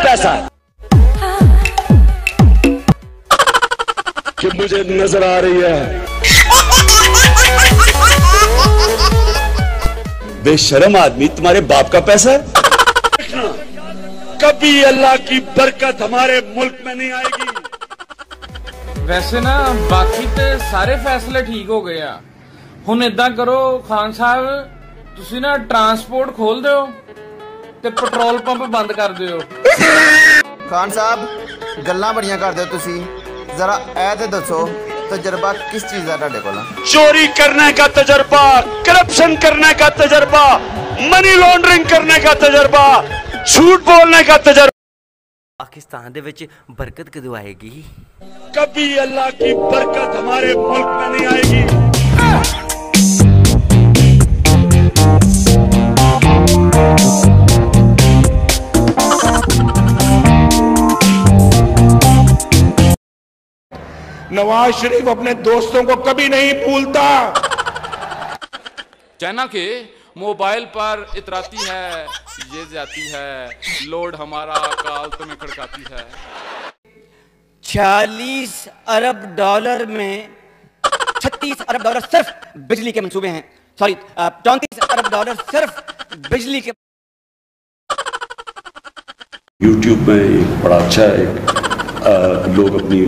पैसा कि मुझे नजर आ रही है। बेशरम आदमी, तुम्हारे बाप का पैसा है। कभी अल्लाह की बरकत हमारे मुल्क में नहीं आएगी। वैसे ना बाकी ते सारे फैसले ठीक हो गए आ। हुण इदां करो खान साहब, तुसी ना ट्रांसपोर्ट खोल दिओ ते पेट्रोल पंप बंद कर दिओ। खान साहब गल्लां बड़ियां करदे हो तुसी, जरा ऐ ते दसो तजर्बा किस चीज का तुहाडे कोल? चोरी करने का तजर्बा, करप्शन करने का तजर्बा, मनी लॉन्ड्रिंग करने का तजर्बा, झूठ बोलने का तजर्बा। पाकिस्तान दे विच बरकत कदों आएगी? कभी अल्लाह की बरकत हमारे मुल्क में नहीं आएगी। नवाज शरीफ अपने दोस्तों को कभी नहीं भूलता। चाइना के मोबाइल पर इतराती है, ये जाती है, लोड हमारा काल तुम्हें खड़काती है। 46 अरब डॉलर में 36 अरब डॉलर सिर्फ बिजली के मंसूबे हैं। सॉरी, 34 अरब डॉलर सिर्फ बिजली के। यूट्यूब में एक बड़ा अच्छा एक लोग अपनी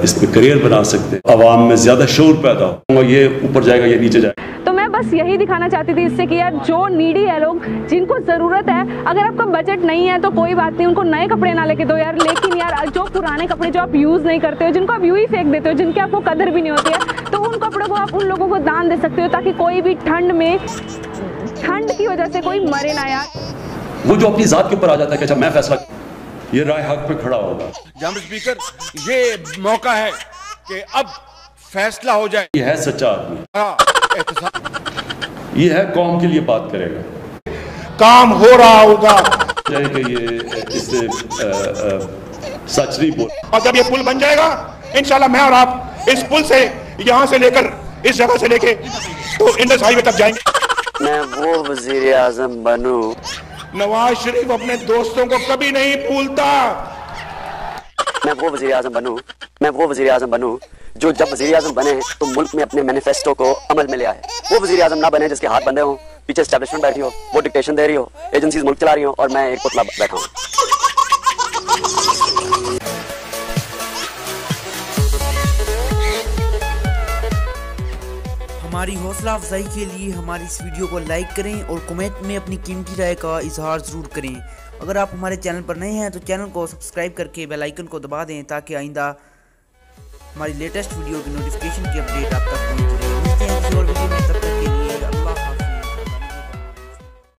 इसमें करियर बना सकते हैं। आवाम में ज्यादा शोर पैदा हो, ये ऊपर जाएगा, ये नीचे जाएगा। तो मैं बस यही दिखाना चाहती थी इससे कि यार जो नीडी है लोग, जिनको ज़रूरत है, अगर आपका बजट नहीं है तो कोई बात नहीं, उनको नए कपड़े ना लेके दो यार। लेकिन यार जो पुराने कपड़े जो आप यूज़ नहीं करते हो, जिनको आप यूँ ही फेंक देते हो, जिनकी आपको कदर भी नहीं होती है, तो उन कपड़ों को आप उन लोगों को दान दे सकते हो, ताकि कोई भी ठंड की वजह से कोई मरे ना यार। वो जो अपनी जात के ऊपर आ जाता है कि अच्छा मैं फैसला, ये राय हक पे खड़ा होगा। जनाब स्पीकर, ये मौका है कि अब फैसला हो जाए। ये है सच्चा आदमी, ये है कौम के लिए बात करेगा, काम हो रहा होगा। कि ये इससे सच नहीं बोल। और जब ये पुल बन जाएगा इंशाल्लाह मैं और आप इस पुल से यहाँ से लेकर इस जगह से लेके तो इंडस हाईवे तक जाएंगे। मैं वो वजीर आजम बनूं। नवाज शरीफ अपने दोस्तों को कभी नहीं भूलता। मैं वो वजीर आजम बनूं, मैं वो वजीर आजम बनूं जो जब वजीर आजम बने तो मुल्क में अपने मैनिफेस्टो को अमल में ले आए। वो वजीर आजम ना बने जिसके हाथ बंधे हों, पीछे एस्टैब्लिशमेंट बैठी हो, वो डिक्टेशन दे रही हो, एजेंसीज मुल्क चला रही हो और मैं एक पुतला बैठा हूँ। हमारी हौसला अफजाई के लिए हमारी इस वीडियो को लाइक करें और कमेंट में अपनी कीमती राय का इजहार ज़रूर करें। अगर आप हमारे चैनल पर नए हैं तो चैनल को सब्सक्राइब करके बेल आइकन को दबा दें ताकि आइंदा हमारी लेटेस्ट वीडियो की नोटिफिकेशन की अपडेट आप